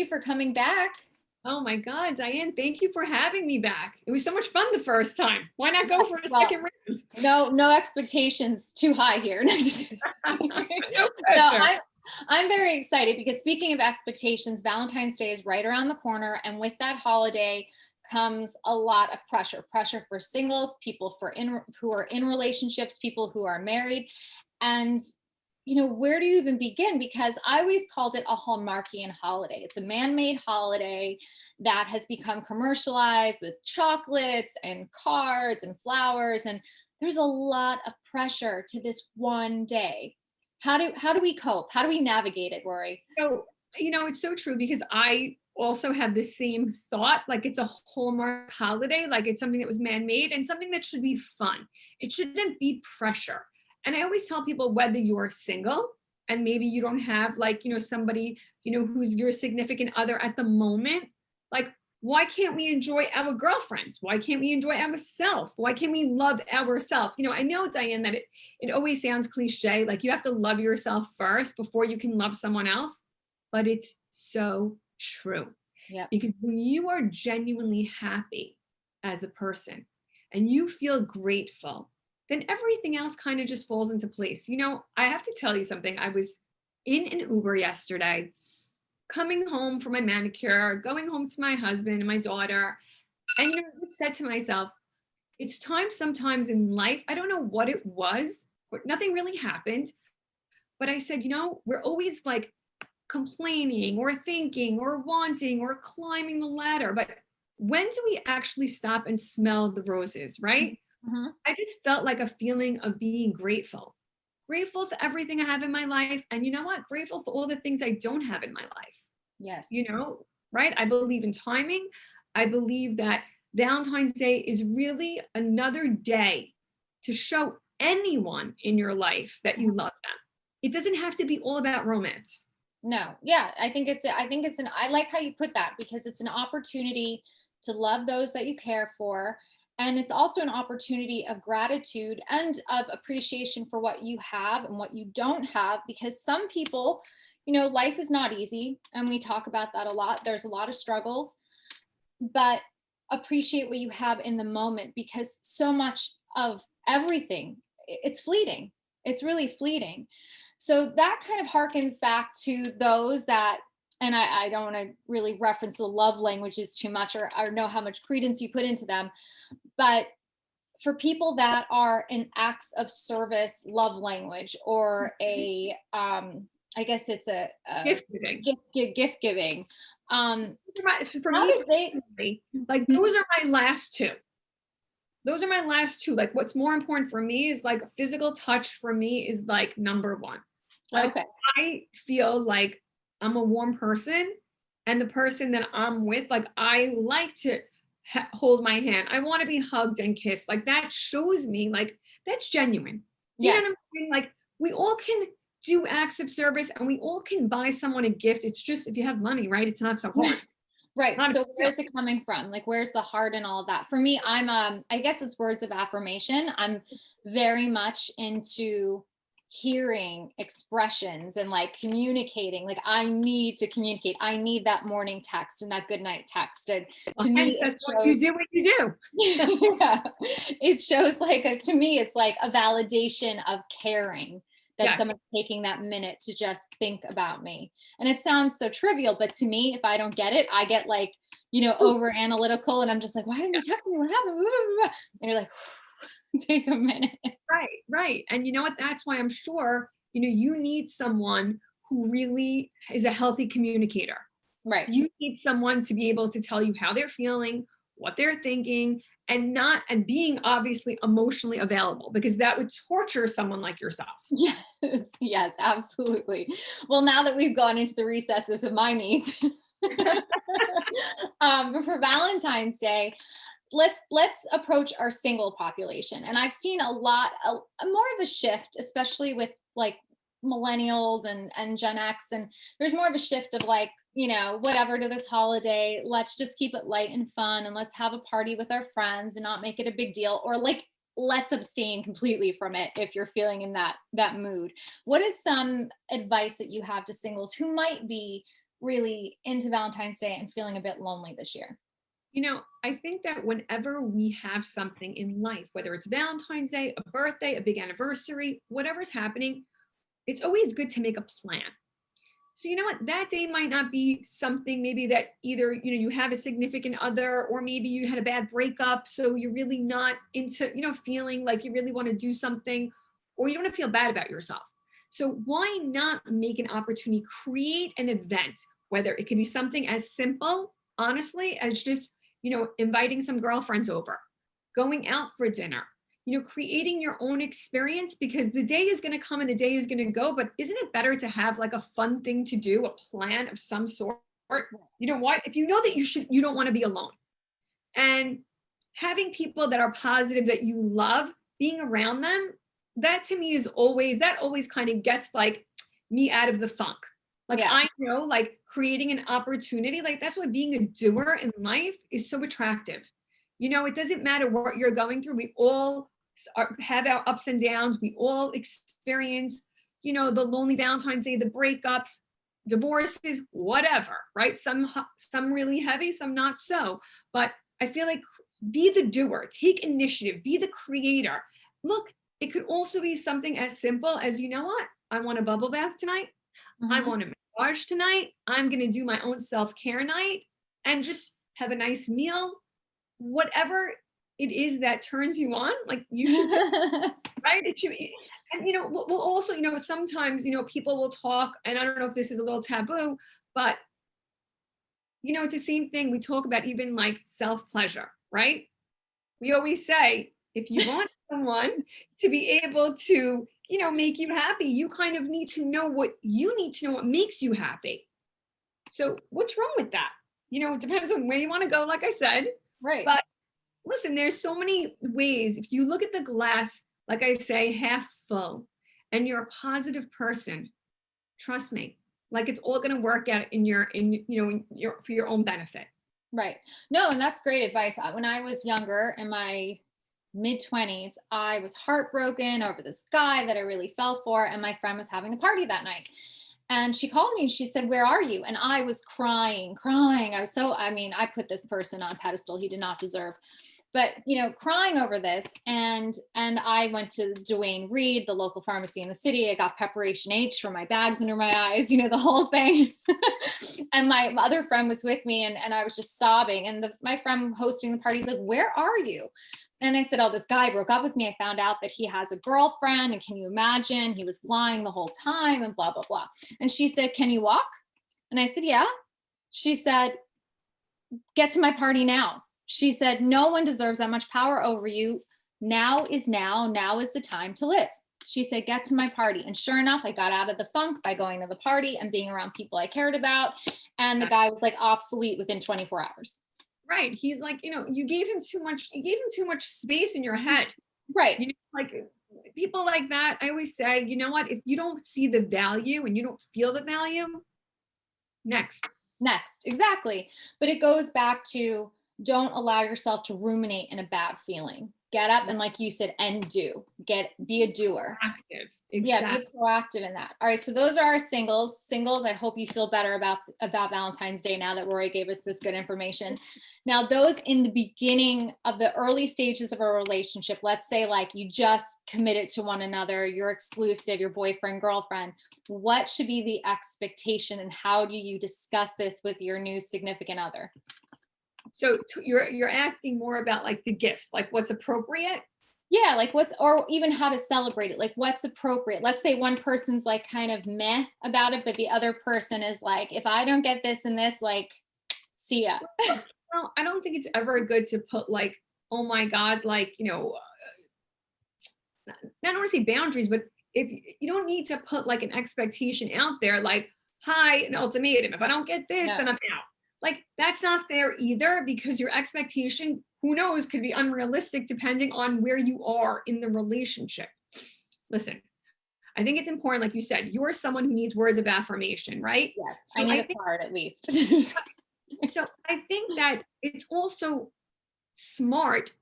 you for coming back. Oh my God, Diane, thank you for having me back. It was so much fun the first time. Why not go for a second round? No expectations too high here. No So pressure. I'm very excited because speaking of expectations, Valentine's Day is right around the corner. And with that holiday comes a lot of pressure for singles, people who are in relationships, people who are married. And where do you even begin? Because I always called it a Hallmarkian holiday. It's a man-made holiday that has become commercialized with chocolates and cards and flowers. And there's a lot of pressure to this one day. How do we cope? How do we navigate it, Rori? So, it's so true because I also have the same thought, like it's a Hallmark holiday, like it's something that was man-made and something that should be fun. It shouldn't be pressure. And I always tell people, whether you're single and maybe you don't have somebody, who's your significant other at the moment, like, why can't we enjoy our girlfriends? Why can't we enjoy ourselves? Why can't we love ourselves? I know, Diane, that it always sounds cliche, like you have to love yourself first before you can love someone else, but it's so true. Yeah. Because when you are genuinely happy as a person and you feel grateful, then everything else kind of just falls into place. I have to tell you something. I was in an Uber yesterday, coming home from my manicure, going home to my husband and my daughter. And I just said to myself, it's time sometimes in life, I don't know what it was, but nothing really happened. But I said, we're always like complaining or thinking or wanting or climbing the ladder. But when do we actually stop and smell the roses, right? Mm-hmm. I just felt like a feeling of being grateful for everything I have in my life. And you know what? Grateful for all the things I don't have in my life. Yes. Right? I believe in timing. I believe that Valentine's Day is really another day to show anyone in your life that you love them. It doesn't have to be all about romance. No. Yeah. I like how you put that, because it's an opportunity to love those that you care for. And it's also an opportunity of gratitude and of appreciation for what you have and what you don't have, because some people, life is not easy. And we talk about that a lot. There's a lot of struggles, but appreciate what you have in the moment, because so much of everything, it's fleeting. It's really fleeting. So that kind of harkens back to those that, and I don't want to really reference the love languages too much or know how much credence you put into them, but for people that are an acts of service love language, or I guess it's a gift giving. Gift giving. For me, like those are my last two. Those are my last two. Like, what's more important for me is like physical touch. For me is like number one. Like, okay. I feel like I'm a warm person, and the person that I'm with, like, I like to hold my hand. I want to be hugged and kissed. Like, that shows me like that's genuine. Do you know what I'm saying? Like, we all can do acts of service and we all can buy someone a gift. It's just, if you have money, right? It's not so hard. Right. So where's it coming from? Like, where's the heart and all of that? For me, I'm I guess it's words of affirmation. I'm very much into hearing expressions and like communicating. Like, I need to communicate. I need that morning text and that good night text. And to me, that's what you do. Yeah. It shows like to me, it's like a validation of caring, that someone's taking that minute to just think about me. And it sounds so trivial, but to me, if I don't get it, I get like, over analytical, and I'm just like, why didn't you text me? What happened? And you're like, take a minute. Right. And you know what? That's why I'm sure, you need someone who really is a healthy communicator. Right. You need someone to be able to tell you how they're feeling, what they're thinking, and being obviously emotionally available, because that would torture someone like yourself. Yes, absolutely. Well, now that we've gone into the recesses of my needs, but for Valentine's Day, let's approach our single population. And I've seen a more of a shift, especially with like millennials and Gen X, and there's more of a shift of like, whatever to this holiday, let's just keep it light and fun, and let's have a party with our friends and not make it a big deal, or like, let's abstain completely from it if you're feeling in that mood. What is some advice that you have to singles who might be really into Valentine's Day and feeling a bit lonely this year. I think that whenever we have something in life, whether it's Valentine's Day, a birthday, a big anniversary, whatever's happening, it's always good to make a plan. So you know what? That day might not be something maybe that either, you have a significant other, or maybe you had a bad breakup. So you're really not into, feeling like you really want to do something, or you don't want to feel bad about yourself. So why not make an opportunity, create an event, whether it can be something as simple, honestly, as just, inviting some girlfriends over, going out for dinner, creating your own experience, because the day is going to come and the day is going to go. But isn't it better to have like a fun thing to do, a plan of some sort? You know what? If you know that you don't want to be alone, and having people that are positive, that you love, being around them, that to me is that always kind of gets like me out of the funk. Like, Yeah. I know, like, creating an opportunity, like, that's why being a doer in life is so attractive. It doesn't matter what you're going through. We all have our ups and downs. We all experience, the lonely Valentine's Day, the breakups, divorces, whatever, right? Some really heavy, some not so. But I feel like, be the doer, take initiative, be the creator. Look, it could also be something as simple as, you know what? I want a bubble bath tonight. I Mhm. want a massage tonight. I'm going to do my own self-care night and just have a nice meal. Whatever it is that turns you on, like, you should do, right? It should be, and we'll also, sometimes, people will talk, and I don't know if this is a little taboo, but it's the same thing we talk about, even like self-pleasure, right? We always say, if you want someone to be able to, make you happy, you kind of need to know what makes you happy. So what's wrong with that? It depends on where you want to go, like I said. Right. But listen, there's so many ways. If you look at the glass, like I say, half full, and you're a positive person, trust me, like, it's all going to work out for your own benefit. Right. No, and that's great advice. When I was younger, in my mid 20s, I was heartbroken over this guy that I really fell for. And my friend was having a party that night. And she called me and she said, "Where are you?" And I was crying, crying. I put this person on a pedestal he did not deserve. But crying over this, and I went to Duane Reade, the local pharmacy in the city. I got Preparation H for my bags under my eyes, the whole thing. And my other friend was with me, and I was just sobbing. And my friend hosting the party is like, "Where are you?" And I said, "Oh, this guy broke up with me. I found out that he has a girlfriend. And can you imagine? He was lying the whole time and blah, blah, blah." And she said, "Can you walk?" And I said, "Yeah." She said, "Get to my party now." She said, "No one deserves that much power over you. Now is now. Now is the time to live." She said, "Get to my party." And sure enough, I got out of the funk by going to the party and being around people I cared about. And the guy was like obsolete within 24 hours. Right. He's like, you gave him too much space in your head. Right. Like, people like that, I always say, you know what, if you don't see the value and you don't feel the value, next. Next. Exactly. But it goes back to, don't allow yourself to ruminate in a bad feeling. Get up and, like you said, and be a doer. Active. Yeah, Exactly. be proactive in that. All right, so those are our singles. Singles, I hope you feel better about Valentine's Day now that Rori gave us this good information. Now, those in the beginning of the early stages of a relationship, let's say like you just committed to one another, you're exclusive, your boyfriend, girlfriend, what should be the expectation and how do you discuss this with your new significant other? So you're asking more about like the gifts, like what's appropriate? Yeah, like or even how to celebrate it, like what's appropriate. Let's say one person's like kind of meh about it, but the other person is like, if I don't get this and this, like, see ya. Well, I don't think it's ever good to put like, oh my God, like, I don't want to say boundaries, but if you don't need to put like an expectation out there, like, hi, an ultimatum. If I don't get this, Yeah. then I'm out. Like, that's not fair either, because your expectation, who knows, could be unrealistic depending on where you are in the relationship. Listen, I think it's important, like you said, you're someone who needs words of affirmation, right? Yes, I So need I a think card at least. that it's also smart.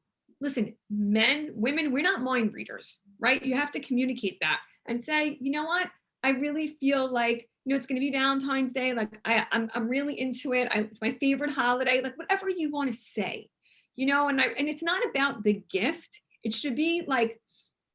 Listen, men, women, we're not mind readers, right? You have to communicate that and say, you know what? I really feel like it's going to be Valentine's Day. Like I'm really into it. It's my favorite holiday. Like whatever you want to say, and it's not about the gift. It should be like,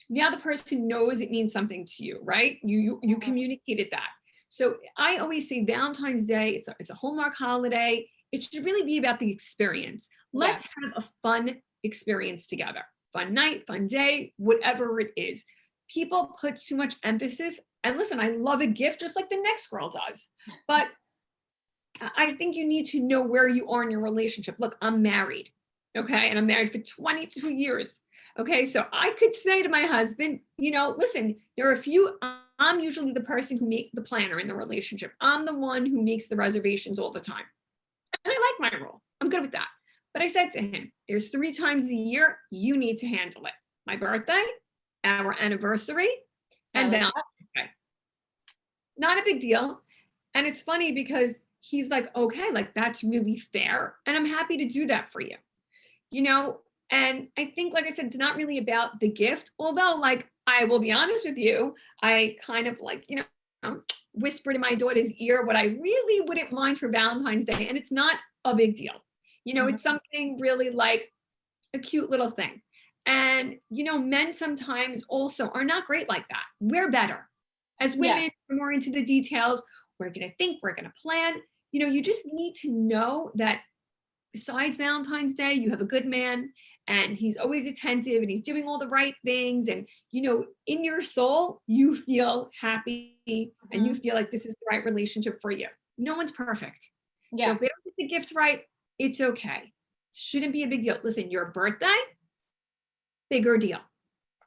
now the person knows it means something to you, right? You communicated that. So I always say Valentine's Day, it's a Hallmark holiday. It should really be about the experience. Let's have a fun experience together. Fun night, fun day, whatever it is. People put too much emphasis, and listen, I love a gift just like the next girl does. But I think you need to know where you are in your relationship. Look, I'm married, okay? And I'm married for 22 years. Okay, so I could say to my husband, listen, I'm usually the person who makes the planner in the relationship. I'm the one who makes the reservations all the time. And I like my role. I'm good with that. But I said to him, there's 3 times a year you need to handle it. My birthday, our anniversary, and Valentine's Day. Not a big deal. And it's funny because he's like, okay, like that's really fair. And I'm happy to do that for you. And I think, like I said, it's not really about the gift, although, like, I will be honest with you, I kind of like, whispered in my daughter's ear what I really wouldn't mind for Valentine's Day. And it's not a big deal. It's something really like a cute little thing. And, men sometimes also are not great like that. We're better. As women, we're more into the details. We're going to think, we're going to plan. You just need to know that besides Valentine's Day, you have a good man, and he's always attentive, and he's doing all the right things. And, in your soul, you feel happy and you feel like this is the right relationship for you. No one's perfect. Yeah. So if they don't get the gift right, it's okay. It shouldn't be a big deal. Listen, your birthday, bigger deal.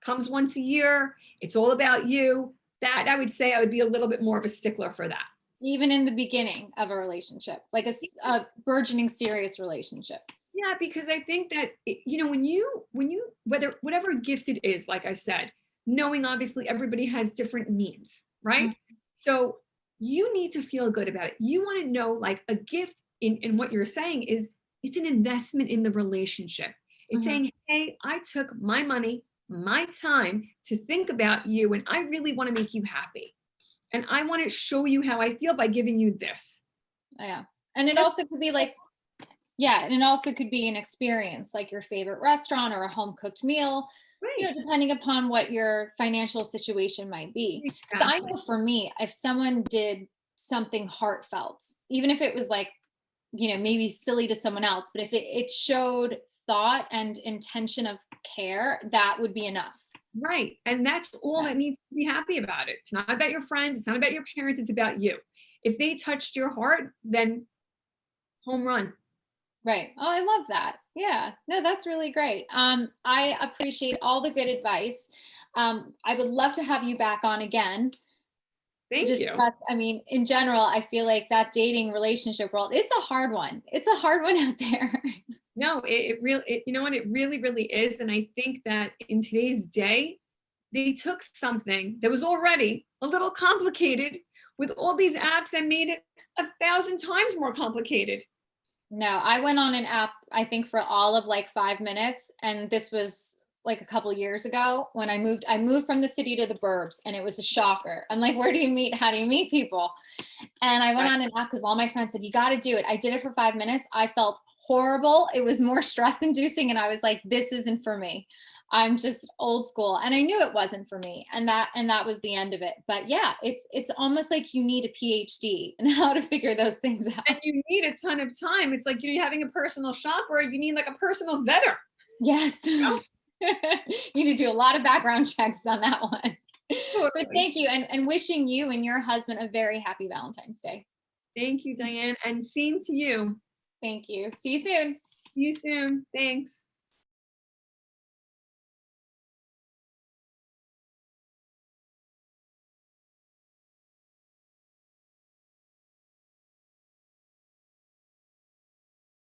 Comes once a year. It's all about you. That I would say I would be a little bit more of a stickler for that. Even in the beginning of a relationship, like a burgeoning serious relationship. Yeah, because I think that, when you, whatever gift it is, like I said, knowing obviously everybody has different needs, right? Mm-hmm. So you need to feel good about it. You want to know, like, a gift in what you're saying is it's an investment in the relationship. It's saying, hey, I took my money, my time to think about you, and I really want to make you happy. And I want to show you how I feel by giving you this. Yeah. And it also could be like, and it also could be an experience, like your favorite restaurant or a home cooked meal, right. Depending upon what your financial situation might be. Exactly. So I know for me, if someone did something heartfelt, even if it was like, maybe silly to someone else, but if it showed thought and intention of care, that would be enough. Right. And that's all that needs to be happy about it. It's not about your friends. It's not about your parents. It's about you. If they touched your heart, then home run. Right. Oh, I love that. Yeah. No, that's really great. I appreciate all the good advice. I would love to have you back on again. Thank you. I mean, in general, I feel like that dating relationship world, it's a hard one. It's a hard one out there. No, it really, you know what? It really, really is. And I think that in today's day, they took something that was already a little complicated with all these apps and made it 1,000 times more complicated. No, I went on an app, I think, for all of like 5 minutes. And this was like a couple years ago when I moved from the city to the burbs, and it was a shocker. I'm like, where do you meet? How do you meet people? And I went on an app because all my friends said, you got to do it. I did it for 5 minutes. I felt horrible. It was more stress inducing. And I was like, this isn't for me. I'm just old school. And I knew it wasn't for me. And that was the end of it. But yeah, it's almost like you need a PhD in how to figure those things out. And you need a ton of time. It's like you're having a personal shopper. You need like a personal vetter. Yes. You need to do a lot of background checks on that one. Totally. But thank you. And wishing you and your husband a very happy Valentine's Day. Thank you, Diane. And same to you. Thank you. See you soon. See you soon. Thanks.